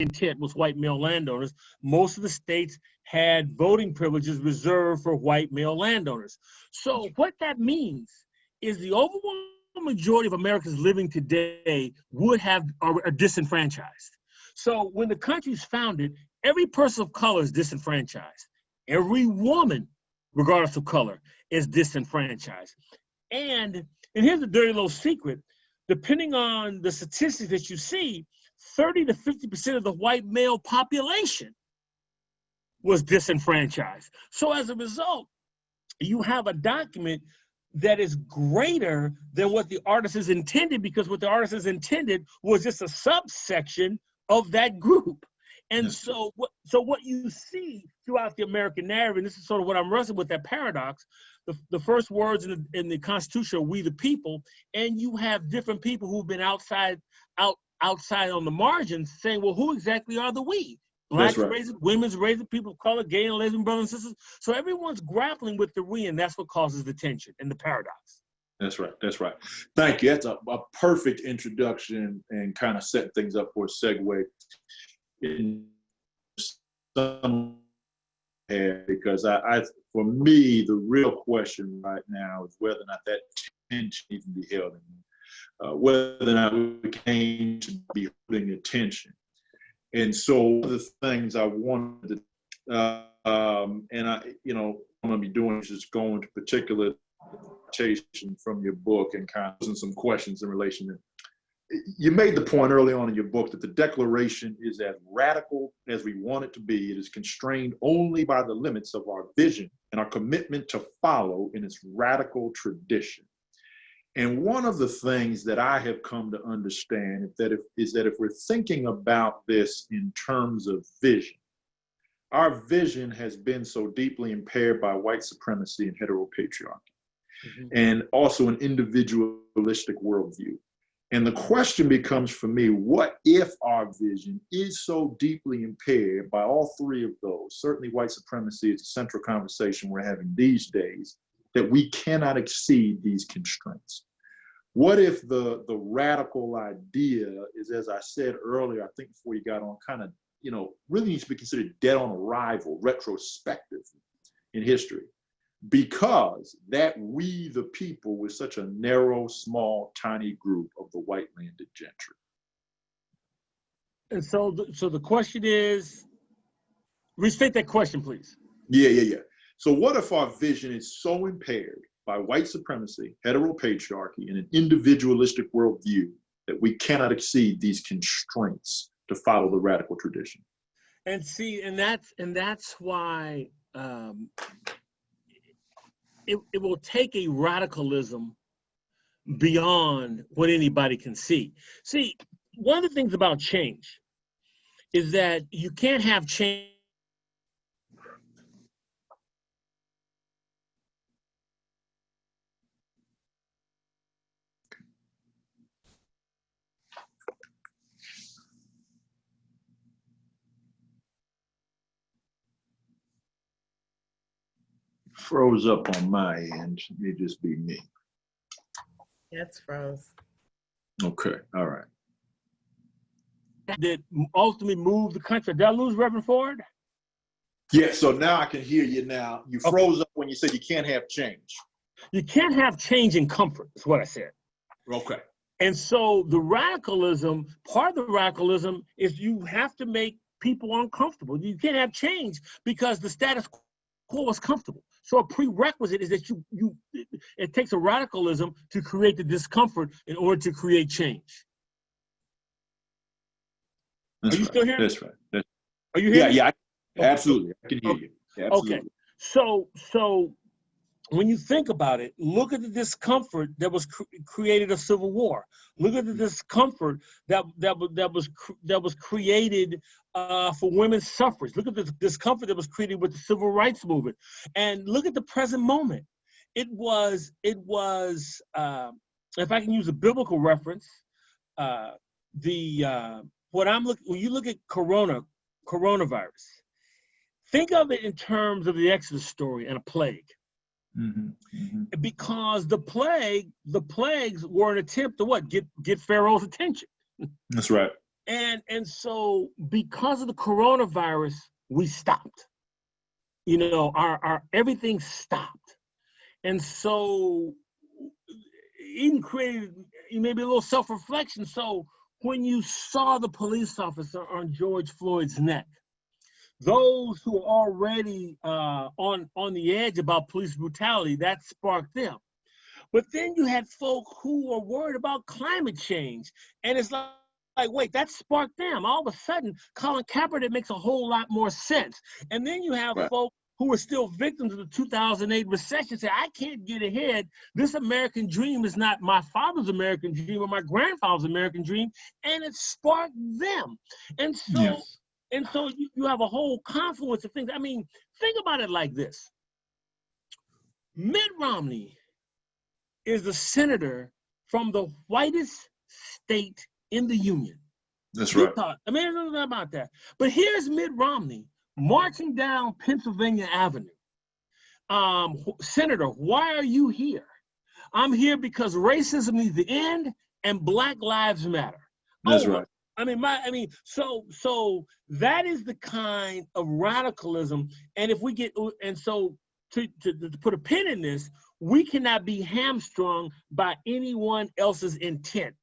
intent was white male landowners. Most of the states had voting privileges reserved for white male landowners. So what that means is the overwhelming majority of Americans living today are disenfranchised. So when the country's founded, every person of color is disenfranchised. Every woman, regardless of color, is disenfranchised. And here's a dirty little secret. Depending on the statistics that you see, 30 to 50% of the white male population was disenfranchised. So as a result, you have a document that is greater than what the artists intended, because what the artists intended was just a subsection of that group. And so what you see throughout the American narrative, and this is sort of what I'm wrestling with, that paradox, the first words in the Constitution are "we the people," and you have different people who've been outside on the margins saying, well, who exactly are the we? Blacks, raising, women's raising, people of color, gay and lesbian brothers and sisters. So everyone's grappling with the we, and that's what causes the tension and the paradox. That's right. That's right. Thank you. That's a perfect introduction and kind of set things up for a segue. Because for me, the real question right now is whether or not that tension even be held in, whether or not we came to be holding attention. And so one of the things I wanted to, and I, I'm going to be doing is just going to particular quotation from your book and kind of some questions in relation to. You made the point early on in your book that the Declaration is as radical as we want it to be. It is constrained only by the limits of our vision and our commitment to follow in its radical tradition. And one of the things that I have come to understand is that if we're thinking about this in terms of vision, our vision has been so deeply impaired by white supremacy and heteropatriarchy, and also an individualistic worldview. And the question becomes for me, what if our vision is so deeply impaired by all three of those? Certainly white supremacy is a central conversation we're having these days, that we cannot exceed these constraints. What if the radical idea is, as I said earlier, I think before you got on, kind of, really needs to be considered dead on arrival, retrospective in history, because that we, the people, was such a narrow, small, tiny group of the white landed gentry. And so the question is, restate that question, please. Yeah. So what if our vision is so impaired by white supremacy, heteropatriarchy, and an individualistic worldview that we cannot exceed these constraints to follow the radical tradition? And see, and that's why it will take a radicalism beyond what anybody can see. See, one of the things about change is that you can't have change. Froze up on my end. It may just be me. It's froze. Okay, all right. That ultimately moved the country. Did I lose Reverend Ford? Yeah, so now I can hear you now. You froze up when you said you can't have change. You can't have change in comfort, is what I said. Okay. And so the radicalism, part of the radicalism is you have to make people uncomfortable. You can't have change because the status quo is comfortable. So a prerequisite is that it takes a radicalism to create the discomfort in order to create change. That's Are you still here? That's right. Are you here? Yeah, absolutely. I can hear you. Yeah, absolutely. Okay. So when you think about it, look at the discomfort that was created of civil war. Look at the discomfort that was created for women's suffrage. Look at the discomfort that was created with the civil rights movement, and look at the present moment. It was if I can use a biblical reference, when you look at coronavirus, think of it in terms of the Exodus story and a plague. Because the plagues were an attempt to what? Get Pharaoh's attention. That's right. And so because of the coronavirus, we stopped. You know, our everything stopped. And so even created maybe a little self-reflection. So when you saw the police officer on George Floyd's neck, those who are already on the edge about police brutality, that sparked them. But then you had folk who were worried about climate change. And it's like wait, that sparked them. All of a sudden, Colin Kaepernick makes a whole lot more sense. And then you have folk who were still victims of the 2008 recession say, I can't get ahead. This American dream is not my father's American dream or my grandfather's American dream. And it sparked them. And so, you have a whole confluence of things. I mean, think about it like this. Mitt Romney is the senator from the whitest state in the union. That's right. I mean, there's nothing about that. But here's Mitt Romney marching down Pennsylvania Avenue. Senator, why are you here? I'm here because racism needs to end and Black Lives Matter. That's right. So that is the kind of radicalism. And if we get, and so to put a pin in this, we cannot be hamstrung by anyone else's intent.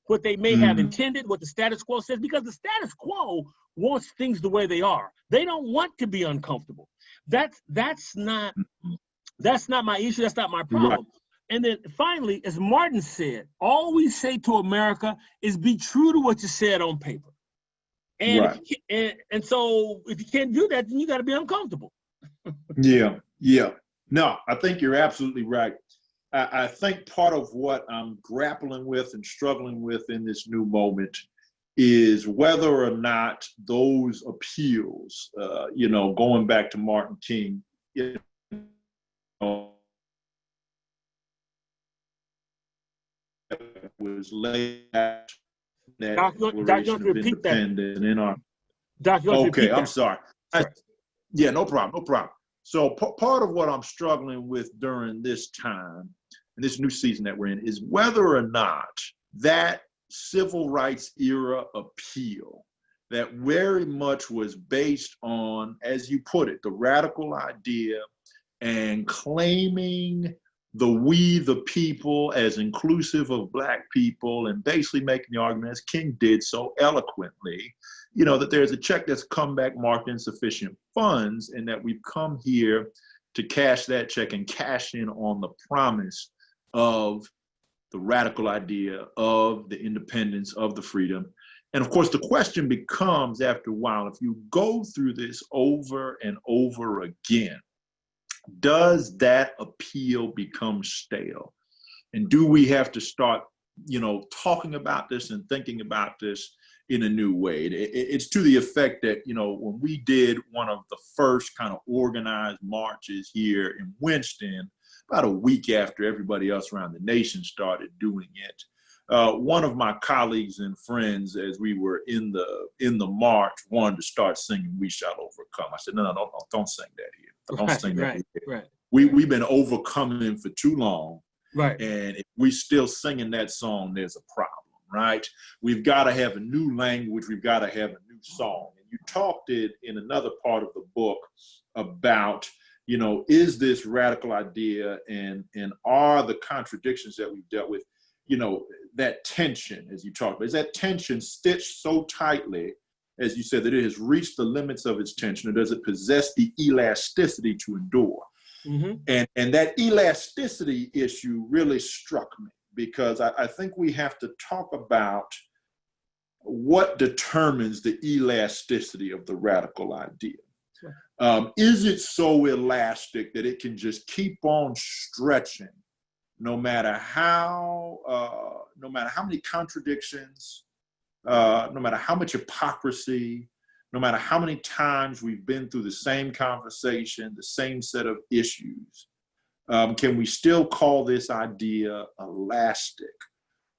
What they may have intended, what the status quo says, because the status quo wants things the way they are. They don't want to be uncomfortable. That's not my issue. That's not my problem. Right. And then finally, as Martin said, all we say to America is be true to what you said on paper. And and so if you can't do that, then you got to be uncomfortable. Yeah. No, I think you're absolutely right. I think part of what I'm grappling with and struggling with in this new moment is whether or not those appeals, going back to Martin King, was laid out that Declaration of Independence in our. Okay, I'm sorry. No problem. So part of what I'm struggling with during this time, and this new season that we're in, is whether or not that civil rights era appeal that very much was based on, as you put it, the radical idea and claiming the we, the people, as inclusive of Black people, and basically making the argument, as King did so eloquently, that there's a check that's come back marked insufficient funds, and that we've come here to cash that check and cash in on the promise of the radical idea of the independence, of the freedom. And of course, the question becomes, after a while, if you go through this over and over again, does that appeal become stale? And do we have to start, talking about this and thinking about this in a new way? It's to the effect that, when we did one of the first kind of organized marches here in Winston, about a week after everybody else around the nation started doing it, one of my colleagues and friends, as we were in the march, wanted to start singing "We Shall Overcome." I said, no, don't sing that here. Don't sing that here. Right. We've been overcoming for too long. Right. And if we're still singing that song, there's a problem, right? We've got to have a new language. We've got to have a new song. And you talked it in another part of the book about, is this radical idea and are the contradictions that we've dealt with, that tension, as you talked about, is that tension stitched so tightly, as you said, that it has reached the limits of its tension, or does it possess the elasticity to endure? Mm-hmm. And that elasticity issue really struck me, because I think we have to talk about what determines the elasticity of the radical idea. Sure. Is it so elastic that it can just keep on stretching, no matter how many contradictions, no matter how much hypocrisy, no matter how many times we've been through the same conversation, the same set of issues? Can we still call this idea elastic?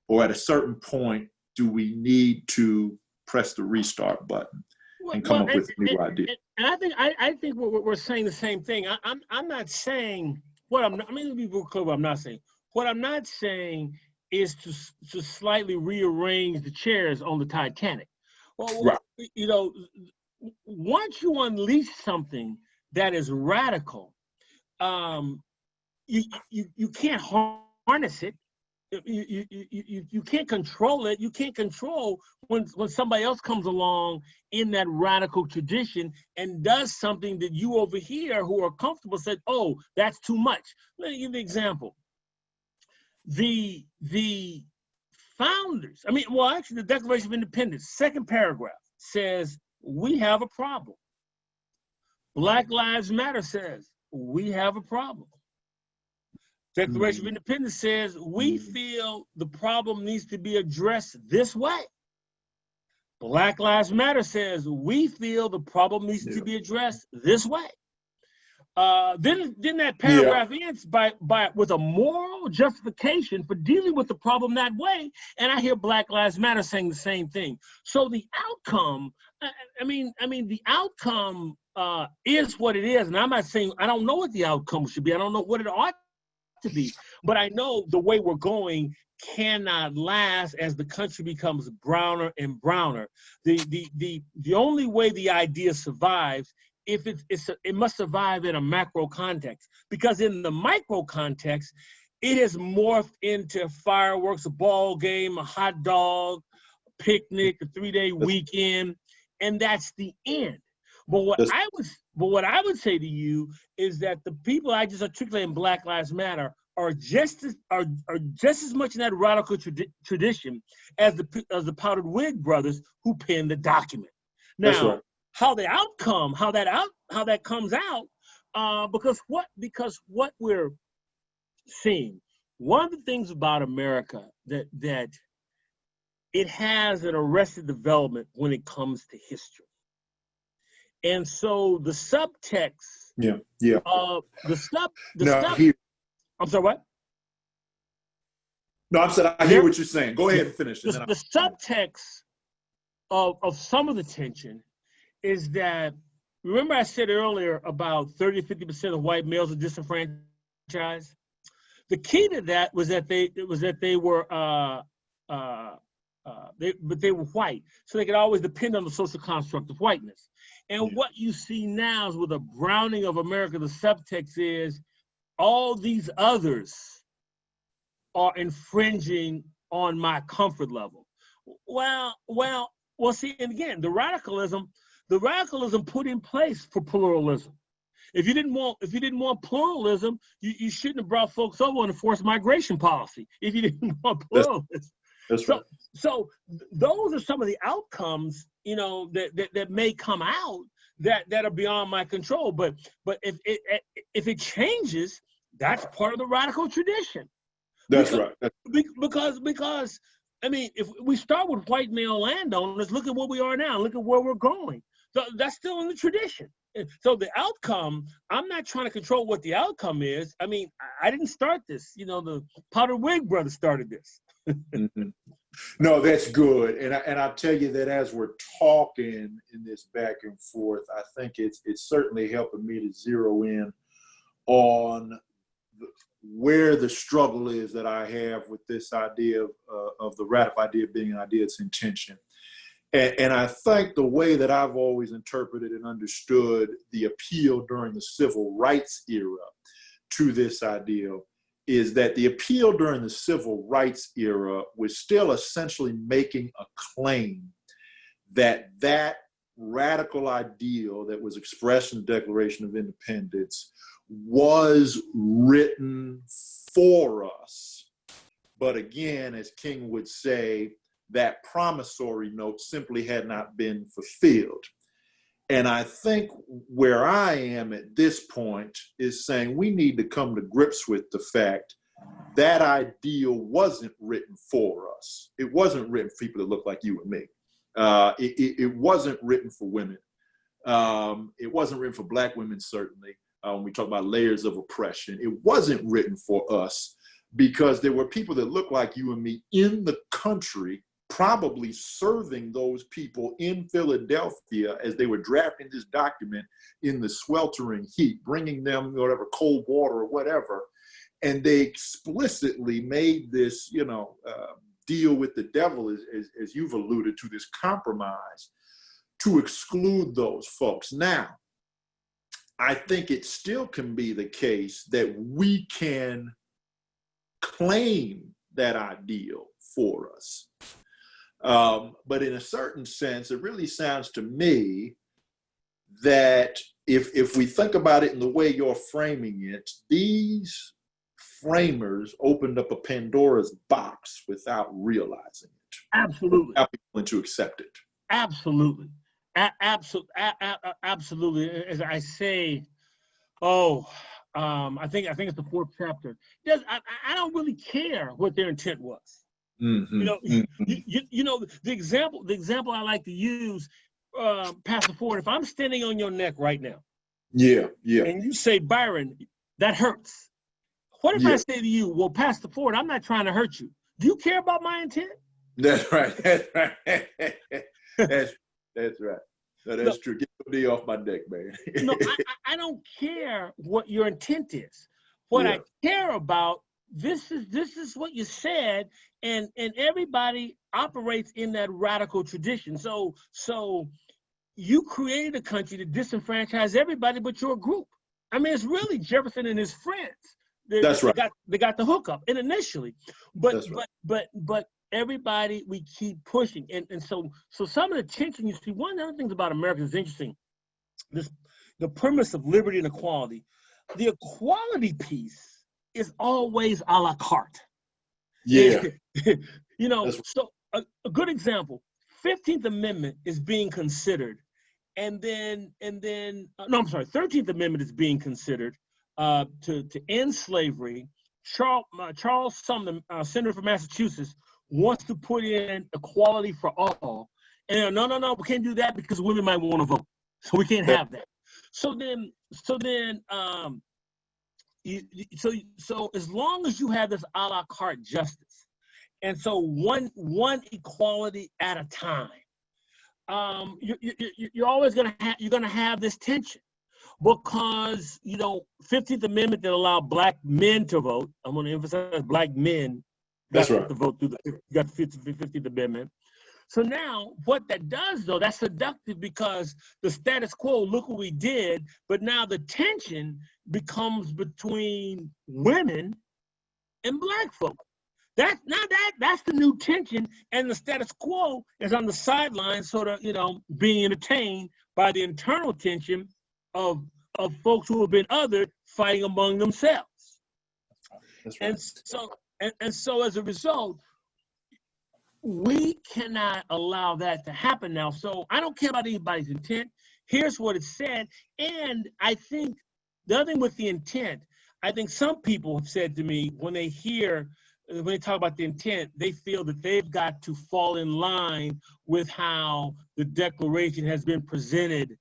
Or at a certain point, do we need to press the restart button and come up with a new idea? And I think we're saying the same thing. I'm not saying let me be real clear what I'm not saying. What I'm not saying is to slightly rearrange the chairs on the Titanic. Well, Right. you know, once you unleash something that is radical, you can't harness it. You can't control it. You can't control when somebody else comes along in that radical tradition and does something that you over here who are comfortable said, oh, that's too much. Let me give you an example. The founders, actually the Declaration of Independence, second paragraph says, we have a problem. Black Lives Matter says, we have a problem. Declaration of Independence says, we feel the problem needs to be addressed this way. Black Lives Matter says, we feel the problem needs to be addressed this way. Then that paragraph ends with a moral justification for dealing with the problem that way. And I hear Black Lives Matter saying the same thing. So the outcome, the outcome is what it is. And I'm not saying, I don't know what the outcome should be. I don't know what it ought to be, but I know the way we're going cannot last as the country becomes browner and browner. The only way the idea survives, if it must survive in a macro context, because in the micro context, it has morphed into fireworks, a ball game, a hot dog, a picnic, a 3-day weekend, and that's the end. But what I would say to you is that the people I just articulated in Black Lives Matter are just as much in that radical tradition as the Powdered Wig brothers who penned the document. Now, how that comes out, because what we're seeing, one of the things about America that it has an arrested development when it comes to history. And so the subtext I'm sorry, what? No, I hear what you're saying. Go ahead and finish. The subtext of some of the tension is that, remember I said earlier about 30 to 50% of white males are disenfranchised? The key to that was that they were white, so they could always depend on the social construct of whiteness. And what you see now is with a browning of America, the subtext is all these others are infringing on my comfort level. Well, see, and again, the radicalism put in place for pluralism. If you didn't want pluralism, you shouldn't have brought folks over on a forced migration policy. If you didn't want pluralism. That's right. So those are some of the outcomes, that may come out that are beyond my control. But if it changes, that's part of the radical tradition. That's right. Because if we start with white male landowners, look at what we are now. Look at where we're going. So that's still in the tradition. So the outcome, I'm not trying to control what the outcome is. I didn't start this. The Powdered Wig brothers started this. No, that's good. And I'll tell you that as we're talking in this back and forth, I think it's certainly helping me to zero in on where the struggle is that I have with this idea of the radical idea being an idea that's intention. And I think the way that I've always interpreted and understood the appeal during the civil rights era to this idea is that the appeal during the civil rights era was still essentially making a claim that radical ideal that was expressed in the Declaration of Independence was written for us. But again, as King would say, that promissory note simply had not been fulfilled. And I think where I am at this point is saying we need to come to grips with the fact that ideal wasn't written for us. It wasn't written for people that look like you and me. It wasn't written for women. It wasn't written for Black women, certainly. When we talk about layers of oppression, it wasn't written for us because there were people that look like you and me in the country, probably serving those people in Philadelphia as they were drafting this document in the sweltering heat, bringing them whatever cold water or whatever. And they explicitly made this, deal with the devil, as you've alluded to, this compromise to exclude those folks. Now, I think it still can be the case that we can claim that ideal for us. But in a certain sense, it really sounds to me that if we think about it in the way you're framing it, these framers opened up a Pandora's box without realizing it. Absolutely. Without being willing to accept it. Absolutely. Absolutely. As I say, I think it's the 4th chapter. I don't really care what their intent was. Mm-hmm. You know, the example I like to use, Pastor Ford, if I'm standing on your neck right now, and you say, Byron, that hurts. What if I say to you, well, Pastor Ford, I'm not trying to hurt you. Do you care about my intent? That's right. That's right. That's right. No, that's true. Get the knee off my neck, man. No, I don't care what your intent is. What I care about, this is what you said, and everybody operates in that radical tradition. So you created a country to disenfranchise everybody but your group. I mean, it's really Jefferson and his friends. That's right. They got the hookup, and initially, but everybody, we keep pushing, and so some of the tension you see. One of the other things about America is interesting. The premise of liberty and equality. The equality piece is always a la carte. Yeah. You know, so a good example, 15th Amendment is being considered, and then 13th Amendment is being considered to end slavery. Charles Sumner, senator from Massachusetts, wants to put in equality for all. And no, we can't do that because women might want to vote. So we can't have that. So as long as you have this a la carte justice, and so one equality at a time, you're always gonna have this tension, because 15th Amendment that allowed black men to vote. I'm going to emphasize black men. That's right. To vote through you got the 15th Amendment. So now what that does, though, that's seductive, because the status quo, look what we did, but now the tension becomes between women and black folk. That's the new tension, and the status quo is on the sidelines, sort of, being entertained by the internal tension of folks who have been othered fighting among themselves. That's right. And so as a result, we cannot allow that to happen now. So I don't care about anybody's intent. Here's what it said. And I think the other thing with the intent, I think some people have said to me, when they talk about the intent, they feel that they've got to fall in line with how the Declaration has been presented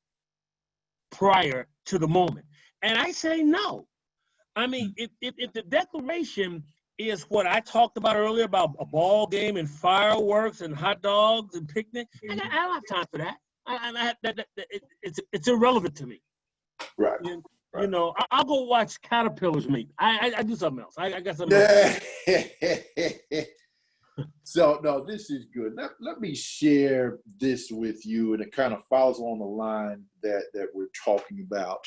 prior to the moment. And I say no. I mean, if the Declaration is what I talked about earlier, about a ball game and fireworks and hot dogs and picnic, I don't have time for that. It's irrelevant to me. Right. I'll go watch caterpillars meet. I do something else. I got something else. So, no, this is good. Let me share this with you, and it kind of follows on the line that we're talking about.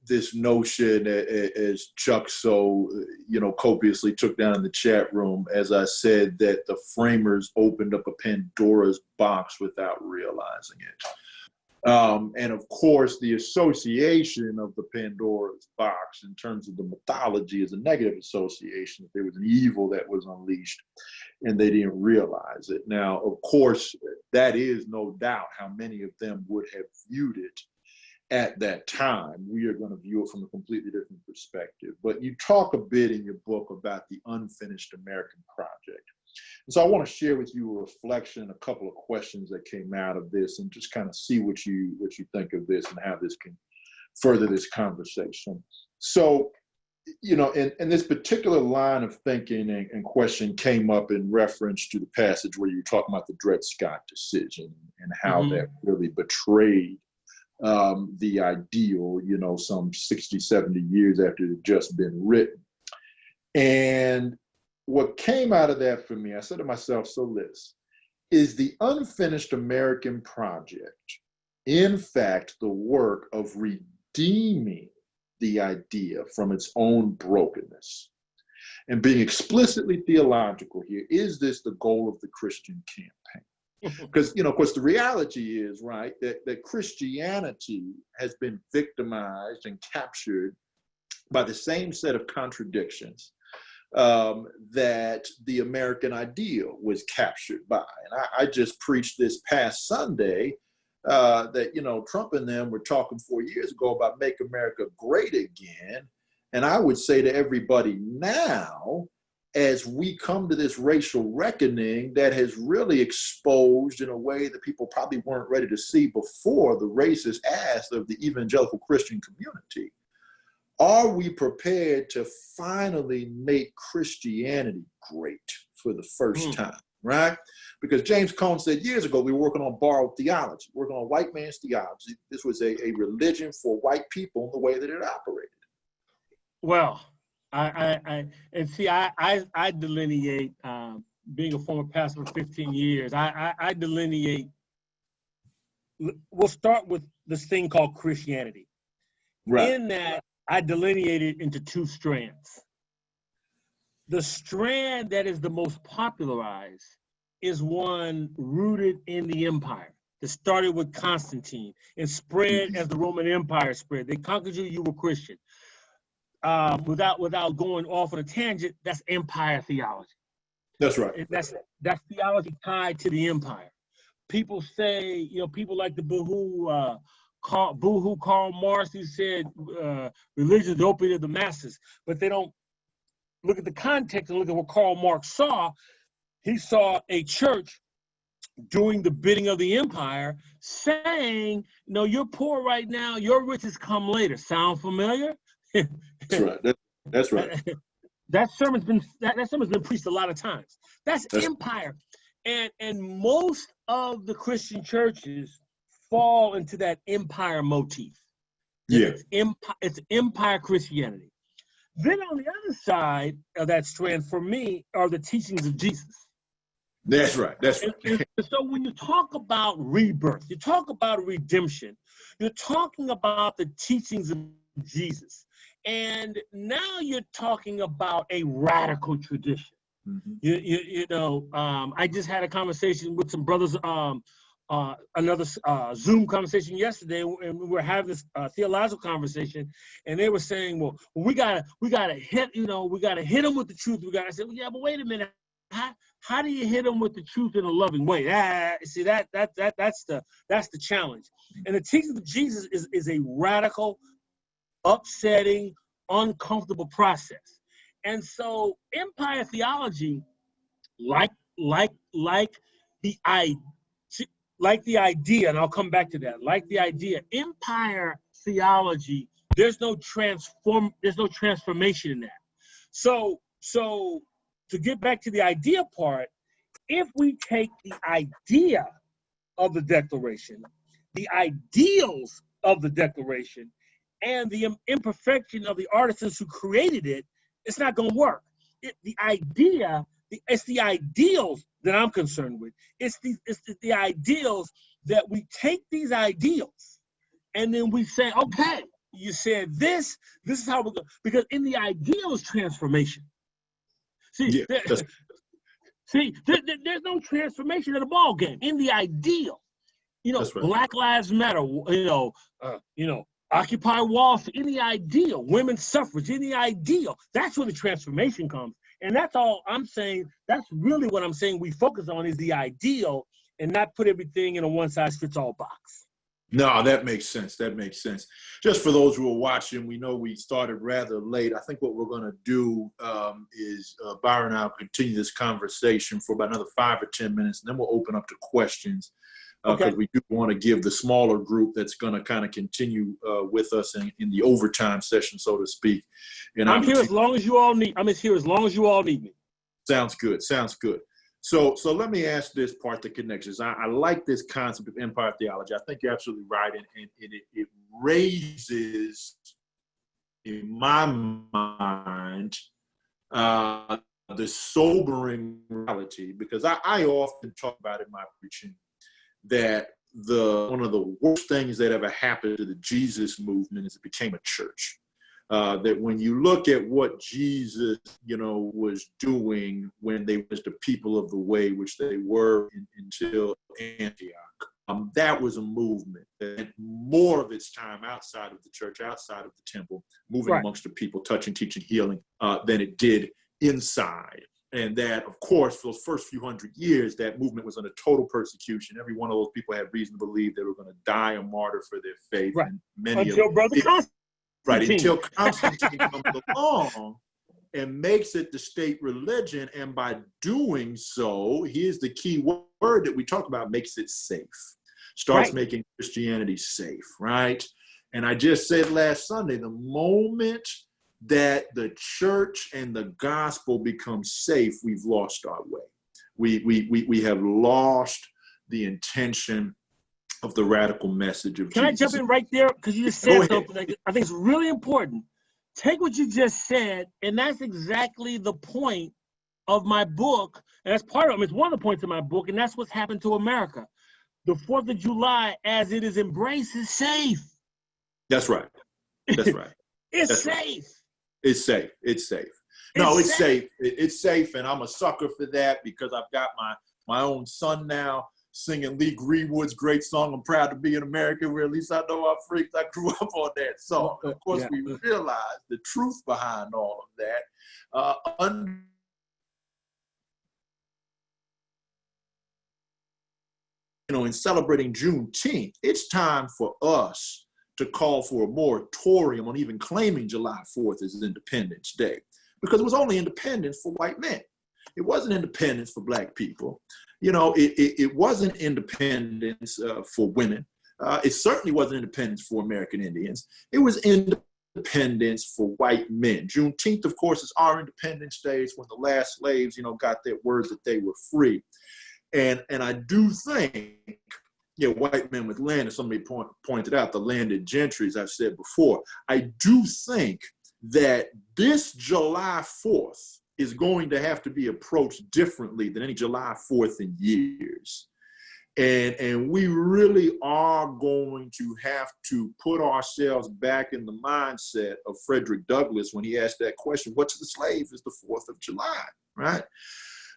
This notion, as Chuck so copiously took down in the chat room, as I said, that the framers opened up a Pandora's box without realizing it. And of course, the association of the Pandora's box in terms of the mythology is a negative association. There was an evil that was unleashed and they didn't realize it. Now, of course, that is no doubt how many of them would have viewed it at that time. We are going to view it from a completely different perspective. But you talk a bit in your book about the unfinished American project. And so I want to share with you a reflection and a couple of questions that came out of this, and just kind of see what you think of this and how this can further this conversation. So, and this particular line of thinking and question came up in reference to the passage where you were talking about the Dred Scott decision and how that really betrayed the ideal, some 60, 70 years after it had just been written. And what came out of that for me, I said to myself, so Liz, is the unfinished American project, in fact, the work of redeeming the idea from its own brokenness? And being explicitly theological here, is this the goal of the Christian campaign? Because, of course, the reality is, right, that Christianity has been victimized and captured by the same set of contradictions that the American ideal was captured by. And I just preached this past Sunday that, Trump and them were talking 4 years ago about make America great again. And I would say to everybody now, as we come to this racial reckoning that has really exposed in a way that people probably weren't ready to see before the racist ass of the evangelical Christian community, are we prepared to finally make Christianity great for the first time, right? Because James Cone said years ago, we were working on borrowed theology, working on white man's theology. This was a religion for white people in the way that it operated. Well, I delineate, being a former pastor for 15 years, I delineate, we'll start with this thing called Christianity. Right. In that, I delineate it into two strands. The strand that is the most popularized is one rooted in the empire. That started with Constantine and spread as the Roman Empire spread. They conquered you, you were Christian. Without going off on a tangent, that's empire theology. That's right. That's theology tied to the empire. People say, people like the Boohoo Karl Marx, he said religion is the opiate of the masses, but they don't look at the context and look at what Karl Marx saw. He saw a church doing the bidding of the empire, saying, "No, you're poor right now. Your riches come later." Sound familiar? That's right. That's right. That sermon's been preached a lot of times. That's empire, and most of the Christian churches fall into that empire motif. Yeah, it's empire Christianity. Then on the other side of that strand, for me, are the teachings of Jesus. That's right. That's right. And so when you talk about rebirth, you talk about redemption, you're talking about the teachings of Jesus. And now you're talking about a radical tradition. Mm-hmm. I just had a conversation with some brothers, another Zoom conversation yesterday, and we were having this theological conversation, and they were saying, "Well, we gotta hit, we gotta hit them with the truth." I said, "Well, yeah, but wait a minute. How do you hit them with the truth in a loving way?" See, that's the challenge. And the teaching of Jesus is a radical, upsetting, uncomfortable process. And so empire theology, like the idea, and I'll come back to that, like the idea, empire theology, there's no transformation in that. So to get back to the idea part, if we take the idea of the Declaration, the ideals of the Declaration, and the imperfection of the artisans who created it, it's not going to work. It's the ideals that I'm concerned with. It's the ideals that we take these ideals and then we say, okay, you said this is how we're going, because in the ideal is transformation. See, there's no transformation in the ball game. In the ideal, right. Black Lives Matter, Occupy Wall Street, in the ideal, women's suffrage, in the ideal, that's where the transformation comes. And that's all I'm saying. That's really what I'm saying we focus on is the ideal and not put everything in a one-size-fits-all box. No, that makes sense. That makes sense. Just for those who are watching, we know we started rather late. I think what we're going to do is Byron and I will continue this conversation for about another 5 or 10 minutes, and then we'll open up to questions. Because we do want to give the smaller group that's going to kind of continue with us in the overtime session, so to speak. And I'm here as long as you all need. I'm here as long as you all need me. Sounds good. Sounds good. So let me ask this part, the connections. I like this concept of empire theology. I think you're absolutely right, and it raises, in my mind, the sobering reality, because I often talk about in my preaching that one of the worst things that ever happened to the Jesus movement is it became a church. That when you look at what Jesus, was doing when they was the people of the way, which they were until Antioch, that was a movement that more of its time outside of the church, outside of the temple, moving amongst the people, touching, teaching, healing, than it did inside. And that, of course, for those first few hundred years, that movement was under total persecution. Every one of those people had reason to believe they were going to die a martyr for their faith. Right. And many until Brother Constantine. Right, until Constantine comes along and makes it the state religion. And by doing so, here's the key word that we talk about, makes it safe. Starts making Christianity safe, right? And I just said last Sunday, the moment that the church and the gospel become safe, we've lost our way. We have lost the intention of the radical message of Jesus. Can I jump in right there? Because you just said something I think is really important. Take what you just said, and that's exactly the point of my book. And that's part of it. It's one of the points of my book, and that's what's happened to America. The 4th of July, as it is embraced, is safe. That's right. That's right. It's safe. It's safe. It's safe. No, it's safe. It's safe, and I'm a sucker for that because I've got my own son now singing Lee Greenwood's great song, "I'm Proud to Be an American," where at least I know I'm freaks. I grew up on that song. Of course, we realize the truth behind all of that. In celebrating Juneteenth, it's time for us to call for a moratorium on even claiming July 4th as Independence Day, because it was only independence for white men. It wasn't independence for Black people. It wasn't independence for women. It certainly wasn't independence for American Indians. It was independence for white men. Juneteenth, of course, is our Independence Day. It's when the last slaves, got their word that they were free. And I do think, white men with land, as somebody pointed out, the landed gentry, as I've said before, I do think that this July 4th is going to have to be approached differently than any July 4th in years. And we really are going to have to put ourselves back in the mindset of Frederick Douglass when he asked that question, what to the slave is the 4th of July, right?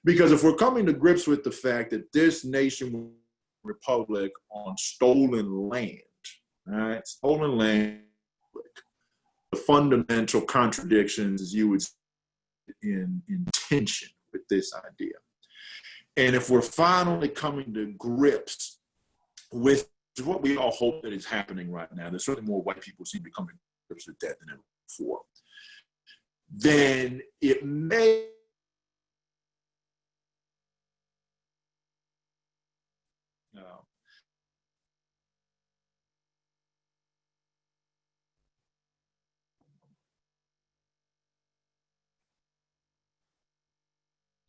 Because if we're coming to grips with the fact that this nation republic on stolen land, right? Stolen land, the fundamental contradictions, as you would say, in tension with this idea. And if we're finally coming to grips with what we all hope that is happening right now, there's certainly more white people seem to be coming to grips with that than ever before, then it may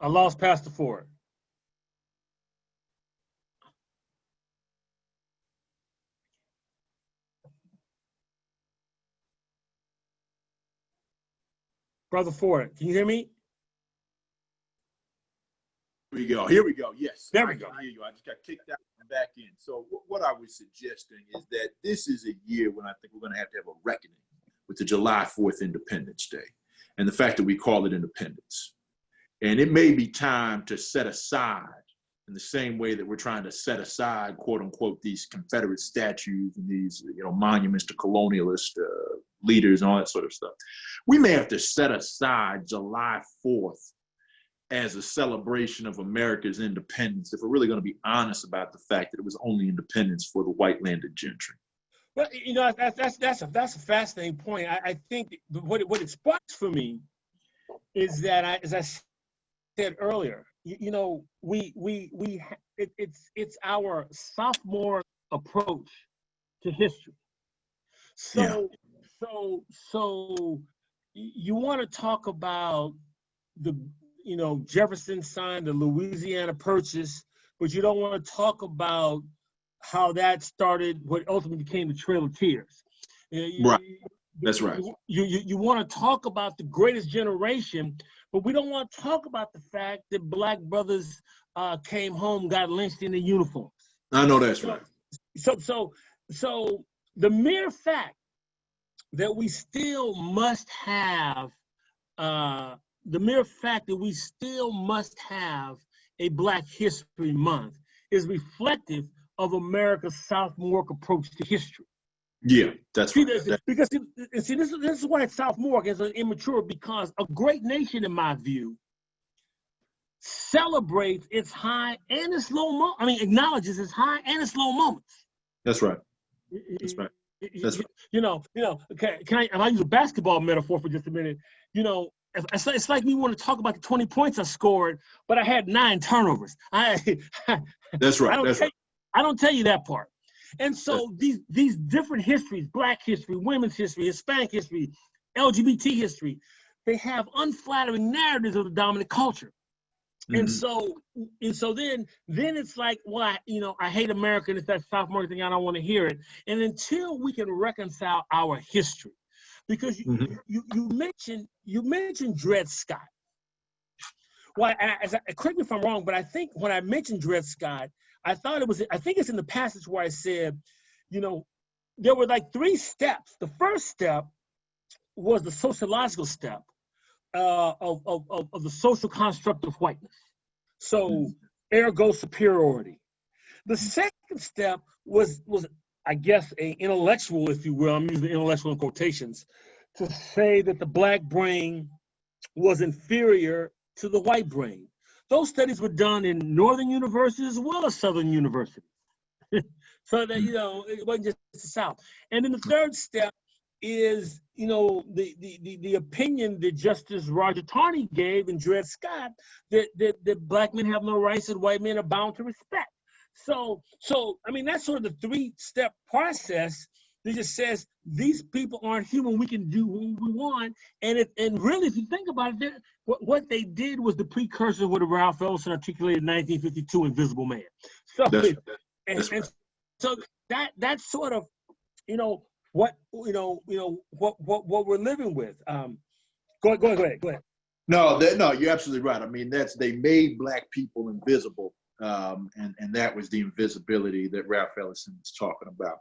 I lost Pastor Ford. Brother Ford, can you hear me? Here we go. Yes. There we go. I can hear you. I just got kicked out and back in. So what I was suggesting is that this is a year when I think we're going to have a reckoning with the July 4th Independence Day and the fact that we call it independence. And it may be time to set aside, in the same way that we're trying to set aside, quote unquote, these Confederate statues and these, monuments to colonialist leaders and all that sort of stuff. We may have to set aside July 4th as a celebration of America's independence if we're really going to be honest about the fact that it was only independence for the white landed gentry. Well, that's a fascinating point. I think what it sparks for me is that as I said earlier, it's our sophomore approach to history. So you want to talk about Jefferson signed the Louisiana Purchase, but you don't want to talk about how that started what ultimately became the Trail of Tears. Right. That's right. You want to talk about the greatest generation, but we don't want to talk about the fact that black brothers came home, got lynched in their uniforms. I know that's right. So the mere fact that we still must have a Black History Month is reflective of America's sophomoric approach to history. Yeah, that's right. Because this is why sophomoric is immature, because a great nation, in my view, celebrates its high and its low acknowledges its high and its low moments. That's right. That's right. That's right. Can I use a basketball metaphor for just a minute? It's like me want to talk about the 20 points I scored, but I had 9 turnovers. That's right. I don't tell you that part. And so these different histories, Black history, women's history, Hispanic history, LGBT history, they have unflattering narratives of the dominant culture. Mm-hmm. And so then it's like, well, I hate America, and it's that sophomore thing, I don't want to hear it. And until we can reconcile our history, because you mentioned Dred Scott. Well, correct me if I'm wrong, but I think when I mentioned Dred Scott, I think it's in the passage where I said, there were like 3 steps. The first step was the sociological step of the social construct of whiteness. So, ergo superiority. The second step was I guess, an intellectual, if you will, I'm using intellectual in quotations, to say that the Black brain was inferior to the white brain. Those studies were done in Northern universities as well as Southern universities. So that, it wasn't just the South. And then the third step is, the opinion that Justice Roger Taney gave in Dred Scott that Black men have no rights and white men are bound to respect. So that's sort of the 3-step process that just says these people aren't human. We can do what we want, and really, if you think about it, what they did was the precursor of what Ralph Ellison articulated in 1952, Invisible Man. So so that's sort of what we're living with. Go ahead. No, you're absolutely right. I mean, they made Black people invisible. And that was the invisibility that Ralph Ellison was talking about.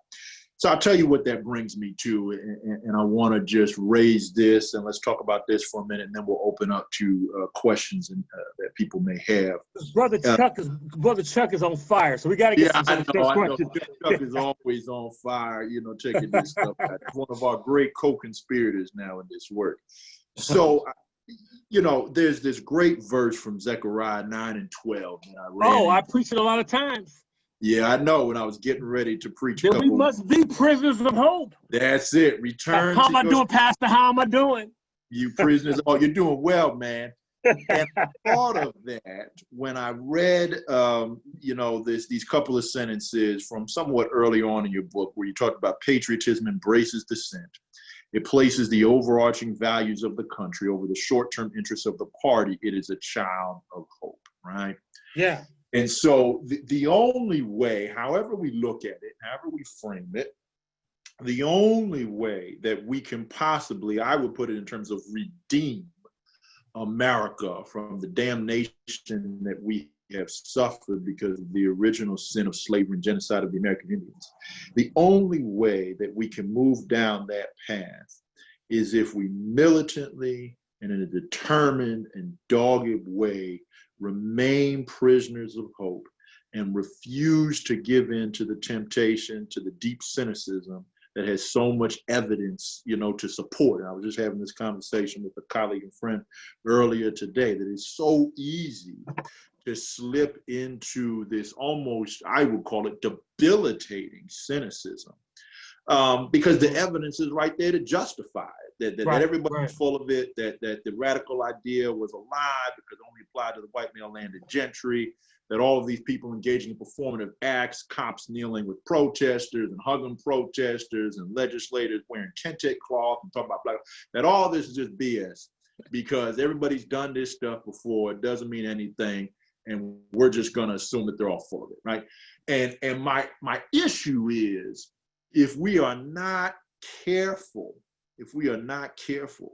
So I'll tell you what that brings me to, and I want to just raise this, and let's talk about this for a minute, and then we'll open up to questions that people may have. Brother Chuck is on fire, so we got to get some questions. Chuck is always on fire, checking this stuff out. He's one of our great co-conspirators now in this work. So, there's this great verse from Zechariah 9 and 12. I preach it a lot of times. Yeah, I know, when I was getting ready to preach. Then we must be prisoners of hope. That's it. Return. How am I doing, Pastor? How am I doing? You prisoners. Oh, you're doing well, man. And I thought of that when I read, these couple of sentences from somewhat early on in your book where you talked about patriotism embraces dissent. It places the overarching values of the country over the short-term interests of the party. It is a child of hope, right? Yeah. And so the only way, however we look at it, however we frame it, the only way that we can possibly, I would put it in terms of redeem America from the damnation that we have suffered because of the original sin of slavery and genocide of the American Indians. The only way that we can move down that path is if we militantly and in a determined and dogged way remain prisoners of hope and refuse to give in to the temptation, to the deep cynicism that has so much evidence, to support. And I was just having this conversation with a colleague and friend earlier today that it's so easy to slip into this almost, I would call it, debilitating cynicism. Because the evidence is right there to justify it, that everybody's full of it, that the radical idea was a lie because it only applied to the white male landed gentry, that all of these people engaging in performative acts, cops kneeling with protesters and hugging protesters and legislators wearing kente cloth and talking about black, that all this is just BS because everybody's done this stuff before. It doesn't mean anything. And we're just going to assume that they're all full of it, right? And my issue is, if we are not careful if we are not careful,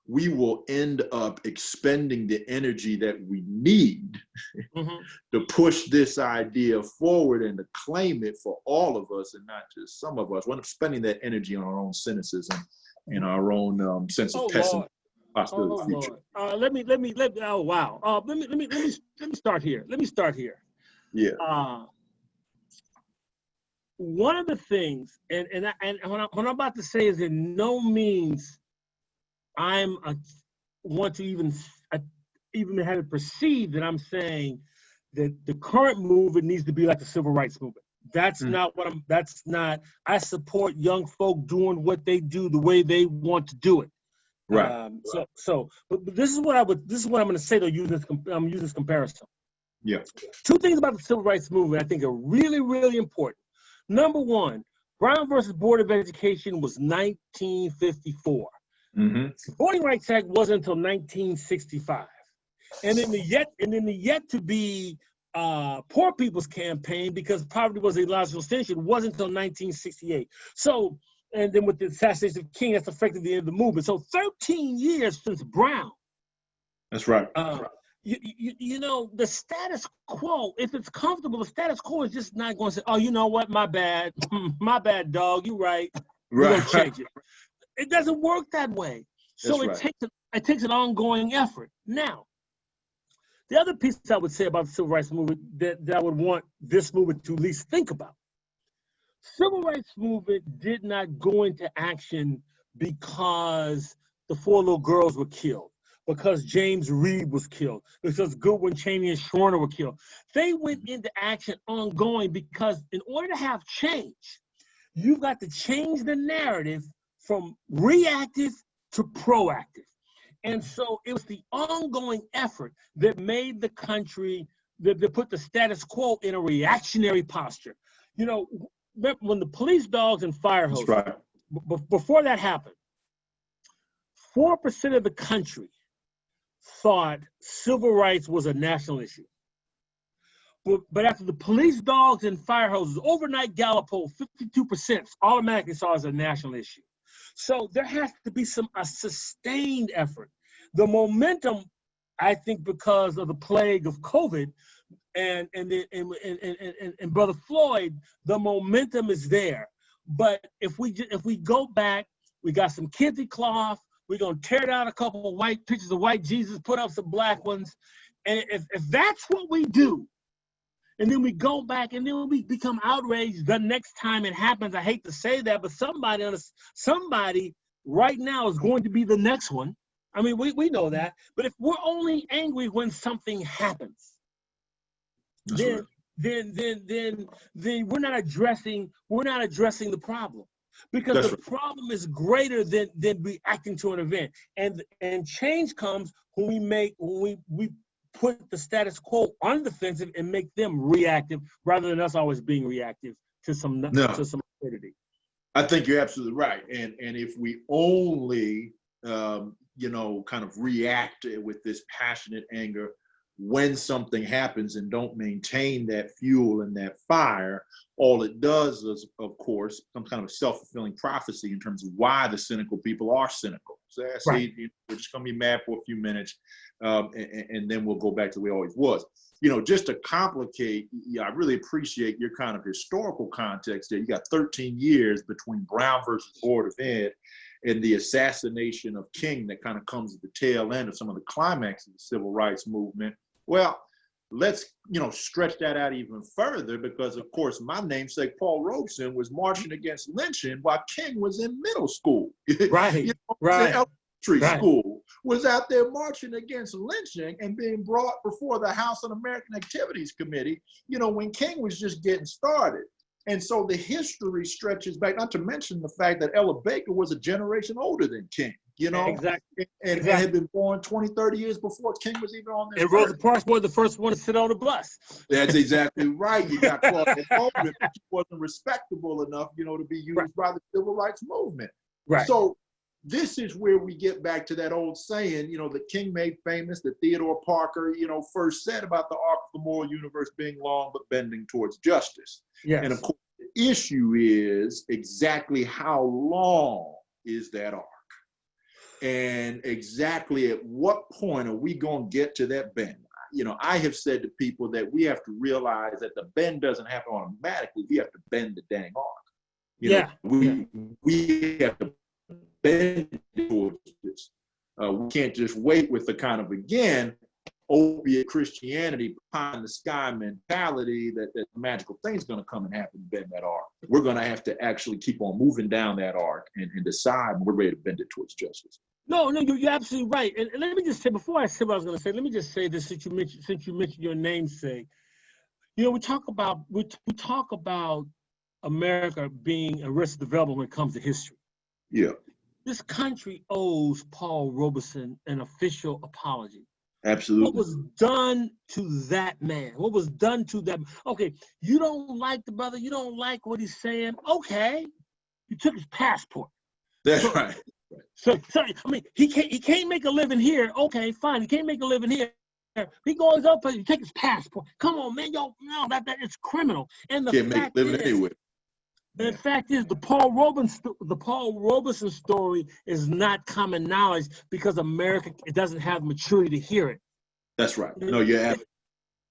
we will end up expending the energy that we need to push this idea forward and to claim it for all of us and not just some of us. We're not spending that energy on our own cynicism and our own sense of pessimism, possibility of the future. Let me. Oh wow. Let me start here. Yeah. One of the things, and what I'm about to say is in no means want to even have it perceived that I'm saying that the current movement needs to be like the civil rights movement. That's not what I support young folk doing what they do the way they want to do it. Right. But this is what I'm going to say though. I'm using this comparison. Yeah. Two things about the civil rights movement I think are really, really important. Number one, Brown versus Board of Education was 1954. The Voting Rights Act wasn't until 1965, and then the yet to be Poor People's Campaign, because poverty was a logical extension, wasn't until 1968. So, and then with the assassination of King, that's affected the end of the movement. So 13 years since Brown. That's right. You know, the status quo, if it's comfortable, the status quo is just not going to say, oh, you know what, my bad, dog, you're right. We're going to change it. It doesn't work that way. So it takes an ongoing effort. Now, the other piece I would say about the civil rights movement that I would want this movement to at least think about. Civil rights movement did not go into action because the 4 little girls were killed, because James Reeb was killed, because Goodwin, Cheney, and Schwerner were killed. They went into action ongoing because in order to have change, you've got to change the narrative from reactive to proactive. And so it was the ongoing effort that made the country, that put the status quo in a reactionary posture. You know, when the police dogs and fire hoses, before that happened, 4% of the country thought civil rights was a national issue. But after the police dogs and fire hoses, overnight Gallup poll, 52% automatically saw it as a national issue. So there has to be a sustained effort. The momentum, I think, because of the plague of COVID and Brother Floyd, the momentum is there. But if we go back, we got some kente cloth. We're gonna tear down a couple of white pictures of white Jesus, put up some black ones, and if that's what we do, and then we go back and then we become outraged the next time it happens. I hate to say that, but somebody right now is going to be the next one. I mean, we know that. But if we're only angry when something happens, then we're not addressing the problem. Because the problem is greater than reacting to an event. And change comes when we put the status quo on the defensive and make them reactive rather than us always being reactive to some absurdity. I think you're absolutely right. And if we only kind of react with this passionate anger when something happens and don't maintain that fuel and that fire, all it does is, of course, some kind of self-fulfilling prophecy in terms of why the cynical people are cynical. So we're just going to be mad for a few minutes, and then we'll go back to the way it always was. You know, just to complicate, I really appreciate your kind of historical context there. You got 13 years between Brown versus Board of Ed and the assassination of King that kind of comes at the tail end of some of the climax of the civil rights movement. Well, let's stretch that out even further, because of course my namesake Paul Robeson was marching against lynching while King was in middle school. Elementary school, was out there marching against lynching and being brought before the House Un-American Activities Committee, when King was just getting started. And so the history stretches back, not to mention the fact that Ella Baker was a generation older than King, and had been born 20, 30 years before King was even on this. And Rosa Parks was the first one to sit on the bus. That's exactly right. You got Claudia Goldman, but she wasn't respectable enough, to be used by the civil rights movement. Right. So this is where we get back to that old saying, that King made famous, that Theodore Parker, first said about the arc of the moral universe being long but bending towards justice. Yes. And of course, the issue is exactly how long is that arc? And exactly at what point are we going to get to that bend? You know, I have said to people that we have to realize that the bend doesn't happen automatically. We have to bend the dang arc. You know, we have to bend towards this. We can't just wait with the kind of, again, opiate Christianity, pie in the sky mentality that magical thing's going to come and happen and bend that arc. We're going to have to actually keep on moving down that arc and decide when we're ready to bend it towards justice. No, you're absolutely right. And let me just say, before I say what I was going to say, let me just say this, since you mentioned your namesake. You know, we talk about America being Arrested Development when it comes to history. Yeah. This country owes Paul Robeson an official apology. Absolutely. What was done to that man? What was done to that? Okay, you don't like the brother. You don't like what he's saying. Okay, you took his passport. That's right. So I mean, he can't make a living here. Okay, fine. He can't make a living here. He goes up and you take his passport. Come on, man. No, that it's criminal. And the fact is, anyway. The fact is, the Paul Robeson story is not common knowledge because America doesn't have maturity to hear it. That's right. No, yeah.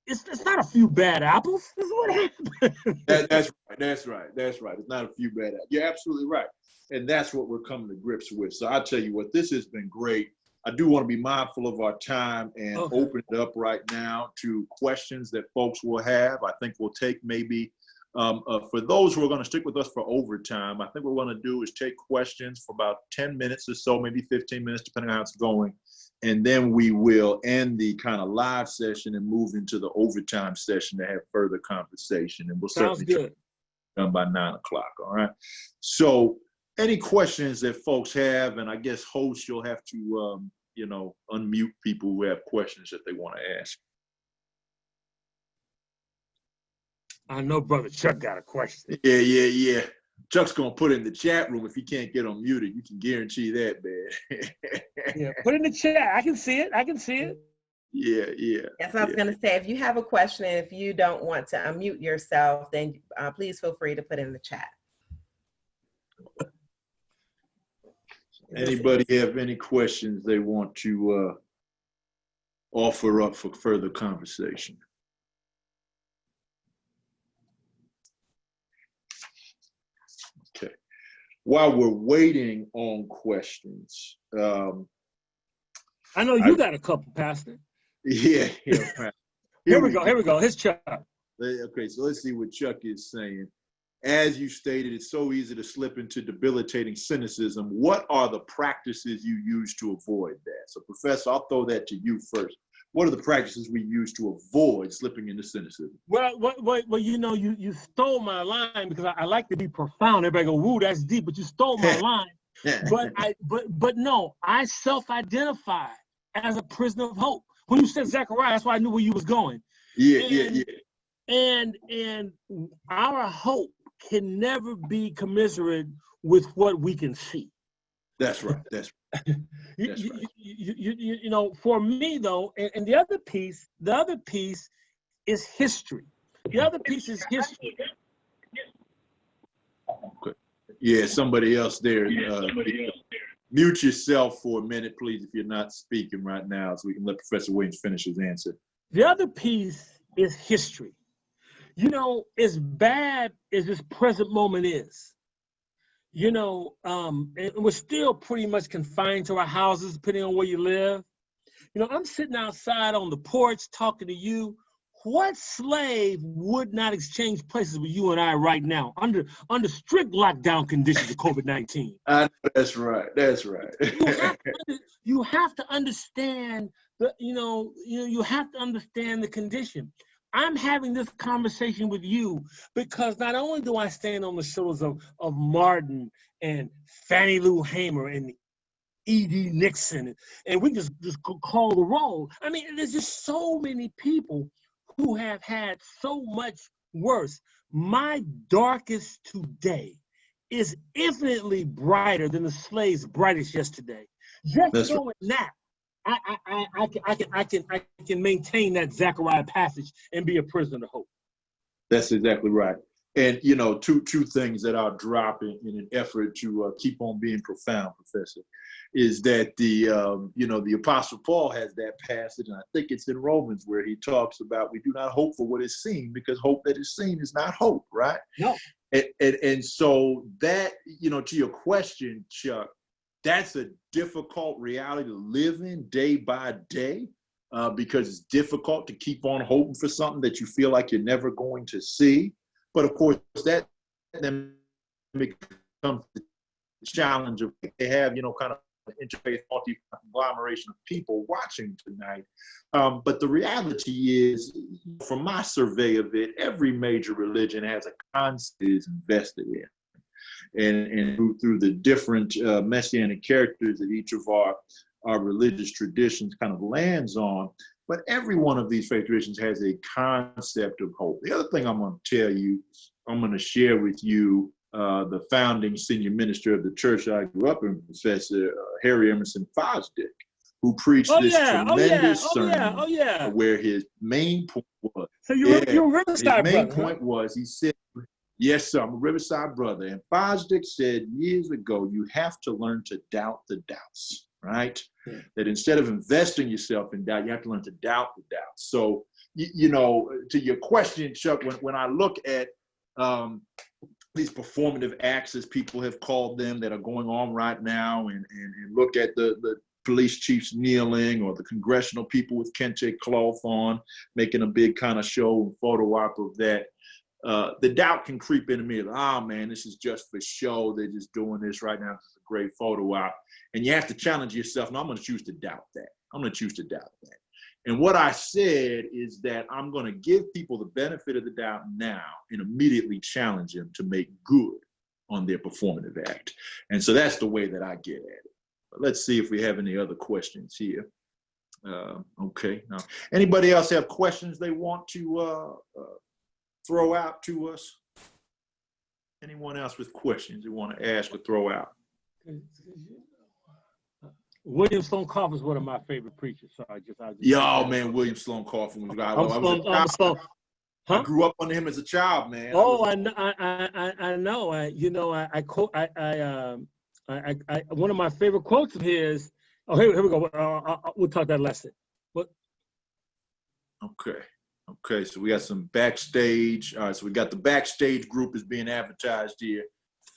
It's not a few bad apples. This is what happened. That's right. It's not a few bad apples. You're absolutely right. And that's what we're coming to grips with. So I'll tell you what, this has been great. I do want to be mindful of our time and open it up right now to questions that folks will have. I think we'll take maybe, for those who are going to stick with us for overtime, I think what we're going to do is take questions for about 10 minutes or so, maybe 15 minutes, depending on how it's going. And then we will end the kind of live session and move into the overtime session to have further conversation. And we'll certainly try to be done by 9 o'clock. All right. So any questions that folks have, and I guess host, you'll have to, unmute people who have questions that they want to ask. I know Brother Chuck got a question. Yeah. Chuck's going to put it in the chat room if he can't get unmuted. You can guarantee that, man. Yeah, put it in the chat. I can see it. Yeah. That's what I was going to say. If you have a question and if you don't want to unmute yourself, then please feel free to put it in the chat. Anybody have any questions they want to offer up for further conversation? Okay. While we're waiting on questions, I know you got a couple, Pastor. Yeah. Here we go. Here's Chuck. Okay, so let's see what Chuck is saying. As you stated, it's so easy to slip into debilitating cynicism. What are the practices you use to avoid that? So, Professor, I'll throw that to you first. What are the practices we use to avoid slipping into cynicism? Well, you stole my line because I like to be profound. Everybody go, "Woo, that's deep," but you stole my line. But no, I self-identify as a prisoner of hope. When you said Zechariah, that's why I knew where you was going. Yeah. And our hope can never be commensurate with what we can see. That's right. For me though, and the other piece is history. The other piece is history. Okay. Yeah, somebody else there. Mute yourself for a minute, please, if you're not speaking right now, so we can let Professor Williams finish his answer. The other piece is history. As bad as this present moment is, and we're still pretty much confined to our houses, depending on where you live. I'm sitting outside on the porch talking to you. What slave would not exchange places with you and I right now under strict lockdown conditions of COVID-19? That's right. You have to understand you have to understand the condition. I'm having this conversation with you because not only do I stand on the shoulders of Martin and Fannie Lou Hamer and E.D. Nixon, and we just call the roll. I mean, there's just so many people who have had so much worse. My darkest today is infinitely brighter than the slave's brightest yesterday. Just knowing that, I can maintain that Zechariah passage and be a prisoner of hope. That's exactly right. And, you know, two things that I'll drop in an effort to keep on being profound, Professor, is that you know, the Apostle Paul has that passage, and I think it's in Romans, where he talks about we do not hope for what is seen, because hope that is seen is not hope, right? No. And so that, you know, to your question, Chuck, that's a difficult reality to live in day by day, because it's difficult to keep on hoping for something that you feel like you're never going to see. But of course, that then becomes the challenge of they have, you know, kind of an interfaith multi-conglomeration of people watching tonight. But the reality is, from my survey of it, every major religion has a concept is invested in. And through the different messianic characters that each of our religious traditions kind of lands on. But every one of these faith traditions has a concept of hope. The other thing I'm going to tell you, I'm going to share with you the founding senior minister of the church I grew up in, Professor Harry Emerson Fosdick, who preached this tremendous sermon where his main point was. So you're a Riverside his main brother, point was, he said, yes, sir, I'm a Riverside brother. And Fosdick said years ago, you have to learn to doubt the doubts, right? Yeah. That instead of investing yourself in doubt, you have to learn to doubt the doubts. So, you know, to your question, Chuck, when I look at these performative acts, as people have called them, that are going on right now, and look at the police chiefs kneeling, or the congressional people with kente cloth on, making a big kind of show and photo op of that, the doubt can creep into me. Oh man, this is just for show. They're just doing this right now. It's a great photo op. And you have to challenge yourself. And I'm going to choose to doubt that. I'm going to choose to doubt that. And what I said is that I'm going to give people the benefit of the doubt now and immediately challenge them to make good on their performative act. And so that's the way that I get at it. But let's see if we have any other questions here. Okay. Now, anybody else have questions they want to throw out to us? Anyone else with questions they want to ask or throw out? William Sloane Coffin is one of my favorite preachers. So Yo, man, William Sloane Coffin was I grew up under him as a child, man. Oh, I know. One of my favorite quotes of his. Oh, here we go. We'll talk that lesson. What? Okay, so we got some backstage. All right, so we got the backstage group is being advertised here.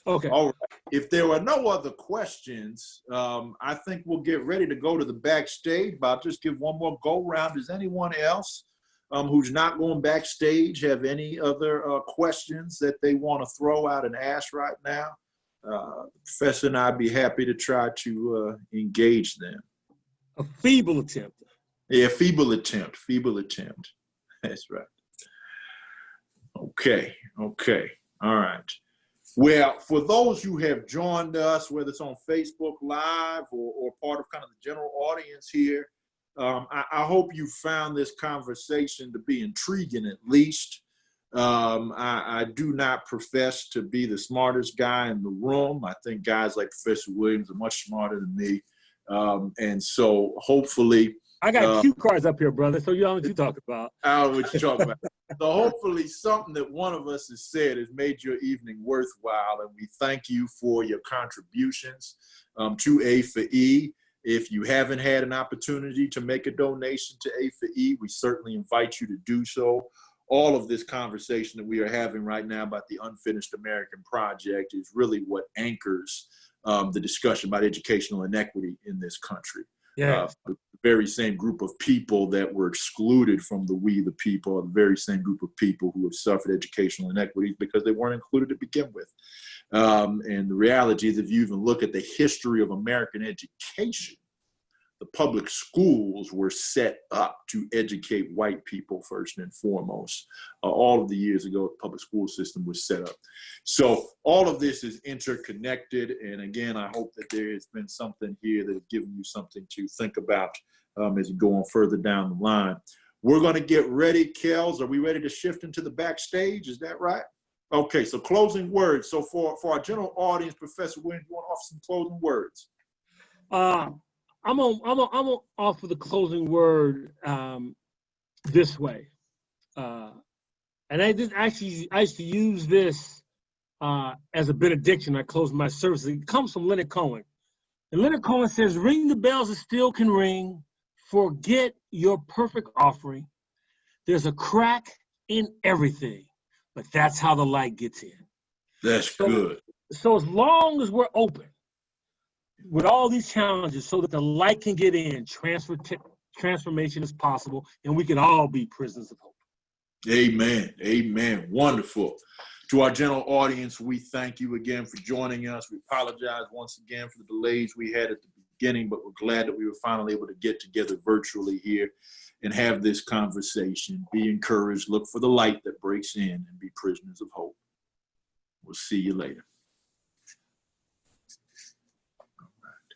Okay. All right. If there are no other questions, I think we'll get ready to go to the backstage, but I'll just give one more go round. Does anyone else who's not going backstage have any other questions that they want to throw out and ask right now? Professor and I'd be happy to try to engage them. A feeble attempt. Yeah, feeble attempt. That's right. Okay. All right. Well, for those who have joined us, whether it's on Facebook Live or part of kind of the general audience here, I hope you found this conversation to be intriguing at least. I do not profess to be the smartest guy in the room. I think guys like Professor Williams are much smarter than me. And so hopefully... I got cue cards up here, brother, so you know what you talk about. I know what you're talking about. So hopefully something that one of us has said has made your evening worthwhile, and we thank you for your contributions to A4E. If you haven't had an opportunity to make a donation to A4E, we certainly invite you to do so. All of this conversation that we are having right now about the Unfinished American Project is really what anchors the discussion about educational inequity in this country. Yes. The very same group of people that were excluded from the We the People are the very same group of people who have suffered educational inequities because they weren't included to begin with. And the reality is, if you even look at the history of American education, the public schools were set up to educate white people first and foremost. All of the years ago, the public school system was set up. So all of this is interconnected. And again, I hope that there has been something here that has given you something to think about as you go on further down the line. We're going to get ready. Kels, are we ready to shift into the backstage? Is that right? Okay, so closing words. So for our general audience, Professor Williams, you want to offer some closing words? I'm gonna offer the closing word this way. And I used to use this as a benediction. I close my service. It comes from Leonard Cohen. And Leonard Cohen says, ring the bells that still can ring. Forget your perfect offering. There's a crack in everything, but that's how the light gets in. That's good. So as long as we're open with all these challenges so that the light can get in, transformation is possible, and we can all be prisoners of hope. Amen. Amen. Wonderful. To our general audience, we thank you again for joining us. We apologize once again for the delays we had at the beginning, but we're glad that we were finally able to get together virtually here and have this conversation. Be encouraged, look for the light that breaks in, and be prisoners of hope. We'll see you later. All right.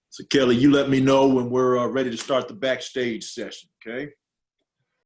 So Kelly, you let me know when we're ready to start the backstage session, okay?